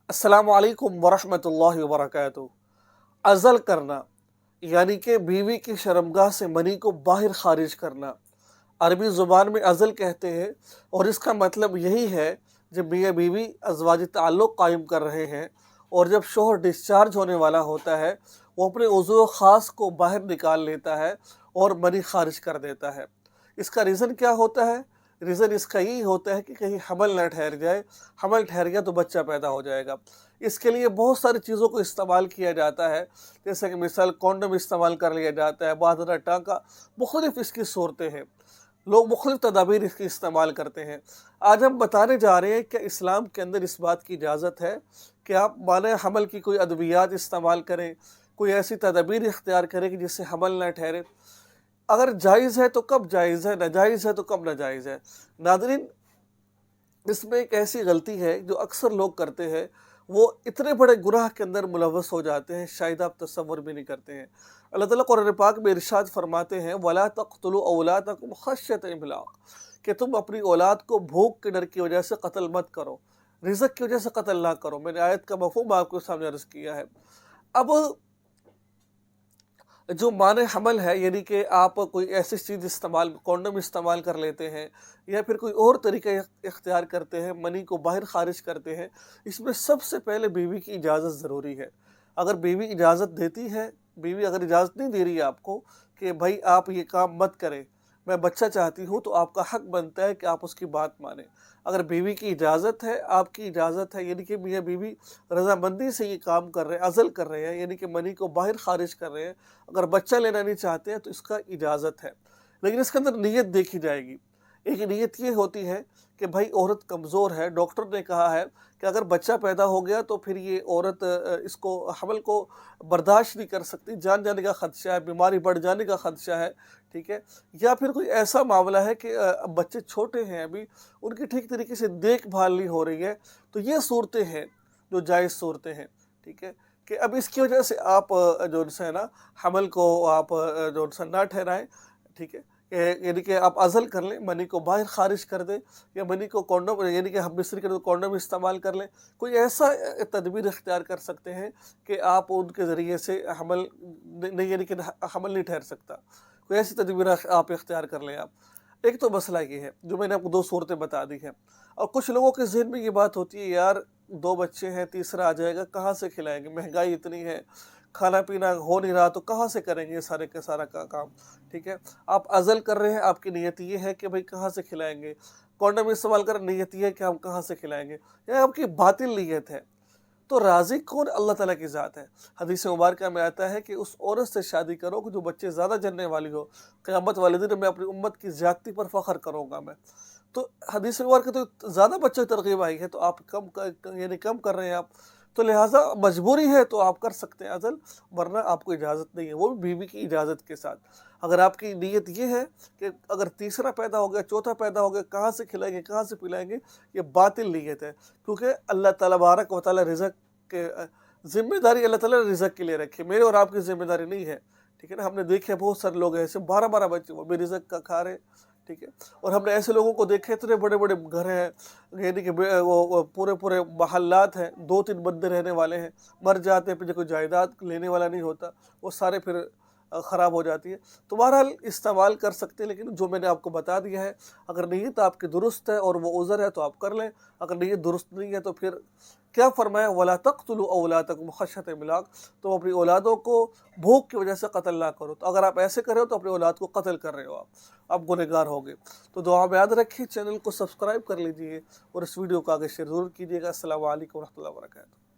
अस्सलामु अलैकुम वरहमतुल्लाहि वबरकातुहू। अज़ल करना यानी कि बीवी की शर्मगाह से मनी को बाहर खारिज करना, अरबी ज़ुबान में अज़ल कहते हैं और इसका मतलब यही है जब मियाँ बीवी अज़वाजी ताल्लुक़ कायम कर रहे हैं और जब शौहर डिस्चार्ज होने वाला होता है वो अपने उज़्व ख़ास को बाहर निकाल लेता है और मनी खारिज कर देता है। इसका रीज़न क्या होता है? रीज़न इसका यही होता है कि कहीं हमल ना ठहर जाए, हमल ठहर गया तो बच्चा पैदा हो जाएगा। इसके लिए बहुत सारी चीज़ों को इस्तेमाल किया जाता है, जैसे कि मिसाल कॉन्डम इस्तेमाल कर लिया जाता है, बाज़रा टाँका, मुख्तलिफ़ इसकी सूरतें हैं। लोग मुख्तलिफ़ तदाबीर इसकी इस्तेमाल करते हैं। आज हम बताने जा रहे हैं कि इस्लाम के अंदर इस बात की इजाज़त है कि आप माने हमल की कोई अद्वियात इस्तेमाल करें, कोई ऐसी तदाबीर इख्तियार करें कि जिससे हमल ना ठहरे। अगर जायज़ है तो कब जायज़ है, नाजायज़ है तो कब नाजायज़ है। नाज़रीन, इसमें एक ऐसी गलती है जो अक्सर लोग करते हैं, वो इतने बड़े गुनाह के अंदर मुलव्वस हो जाते हैं, शायद आप तसव्वुर भी नहीं करते हैं। अल्लाह ताला कुरान पाक में इरशाद फरमाते हैं, वला तक़्तुलू औलादकुम खश्यत इमलाक़, कि तुम अपनी औलाद को भूख के डर की वजह से कत्ल मत करो, रिज़्क़ की वजह से कत्ल ना करो। मैंने आयत का मफ़हूम आपके सामने अर्ज़ किया है। अब जो माने हमल है यानी कि आप कोई ऐसी चीज़ इस्तेमाल कॉन्डम इस्तेमाल कर लेते हैं या फिर कोई और तरीका इख्तियार करते हैं, मनी को बाहर खारिज करते हैं, इसमें सबसे पहले बीवी की इजाज़त ज़रूरी है। अगर बीवी इजाज़त देती है, बीवी अगर इजाज़त नहीं दे रही है आपको कि भाई आप ये काम मत करें, मैं बच्चा चाहती हूँ, तो आपका हक बनता है कि आप उसकी बात मानें। अगर बीवी की इजाज़त है, आपकी इजाज़त है, यानी कि मियाँ बीवी रज़ामंदी से ये काम कर रहे हैं, अज़ल कर रहे हैं, यानी कि मनी को बाहर खारिज कर रहे हैं। अगर बच्चा लेना नहीं चाहते हैं तो इसका इजाज़त है, लेकिन इसके अंदर नीयत देखी जाएगी। एक नीयत ये होती है कि भाई औरत कमज़ोर है, डॉक्टर ने कहा है कि अगर बच्चा पैदा हो गया तो फिर ये औरत इसको हमल को बर्दाश्त नहीं कर सकती, जान जाने का ख़दशा है, बीमारी बढ़ जाने का ख़दशा है, ठीक है। या फिर कोई ऐसा मामला है कि बच्चे छोटे हैं अभी, उनकी ठीक तरीके से देखभाल नहीं हो रही है, तो ये सूरतें हैं जो जायज़ सूरतें हैं, ठीक है। कि अब इसकी वजह से आप जो है ना हमल को आप जो है ना ठहराएं, ठीक है। यानी कि आप अज़ल कर लें, मनी को बाहर खारिज कर दें, या मनी को कॉन्डम यानी कि हम मिस्री के कॉन्डम इस्तेमाल कर लें। कोई ऐसा तदबीर इख्तियार कर सकते हैं कि आप उनके ज़रिए से हमल नहीं यानी कि हमल नहीं ठहर सकता। कोई ऐसी तदबीर आप इख्तियार कर लें आप। एक तो मसला ये है जो मैंने आपको 2 सूरतें बता दी हैं, और कुछ लोगों के ज़हन में ये बात होती है, यार 2 बच्चे हैं, तीसरा आ जाएगा, कहाँ से खिलाएँगे? महंगाई इतनी है, खाना पीना हो नहीं रहा, तो कहाँ से करेंगे ये सारे का सारा काम, ठीक है। आप अज़ल कर रहे हैं, आपकी नीयत ये है कि भाई कहाँ से खिलाएँगे, कॉन्डम इस्तेमाल कर नीयत ये है कि हम कहाँ से खिलाएँगे, ये आपकी बातिल नीयत है। तो राज़िक़ कौन? अल्लाह ताला की ज़ात है। हदीस मुबारका में आता है कि उस औरत से शादी करो कि जो बच्चे ज़्यादा जन्ने वाली हो, क़यामत वाले दिन मैं अपनी उम्मत की ज़्यादती पर फ़ख्र करूँगा मैं। तो हदीस मुबारक तो ज़्यादा बच्चों की तरग़ीब आई है, तो आप यानी कम कर रहे हैं आप, तो लिहाजा मजबूरी है तो आप कर सकते हैं अज़ल, वरना आपको इजाज़त नहीं है, वो भी बीवी की इजाज़त के साथ। अगर आपकी नीयत ये है कि अगर तीसरा पैदा हो गया, चौथा पैदा हो गया, कहाँ से खिलाएँगे, कहाँ से पिलाएँगे, ये बातिल नीयत है। क्योंकि अल्लाह तबारक व तआला रिज़्क़ के ज़िम्मेदारी अल्लाह ताला रिज़्क़ के लिए रखी, मेरे और आपकी ज़िम्मेदारी नहीं है, ठीक है ना। हमने देखे बहुत सारे लोग ऐसे 12-12 बच्चे, वो भी रिज़्क़ का खा रहे, ठीक है। और हमने ऐसे लोगों को देखे, इतने बड़े-बड़े घर हैं, यानी कि वो पूरे-पूरे महल्लात हैं, 2-3 बंदे रहने वाले हैं, मर जाते हैं, फिर कोई जायदाद लेने वाला नहीं होता, वो सारे फिर ख़राब हो जाती है। तो बहरहाल इस्तेमाल कर सकते हैं, लेकिन जो मैंने आपको बता दिया है, अगर नीयत आपकी दुरुस्त है और वो उज़र है तो आप कर लें, अगर नीयत दुरुस्त नहीं है तो फिर क्या फ़रमाया, वला तक़्तुलू औलादकुम खश्यत इमलाक़, तो अपनी औलादों को भूख की वजह से कत्ल ना करो। तो अगर आप ऐसे कर रहे हो तो अपनी औलाद को कत्ल कर रहे हो आप गुनहगार होगे। तो दुआ में याद रखिए, चैनल को सब्सक्राइब कर लीजिए और इस वीडियो को आगे शेयर ज़रूर कीजिएगा। अस्सलामु अलैकुम व रहमतुल्लाहि व बरकातुहू।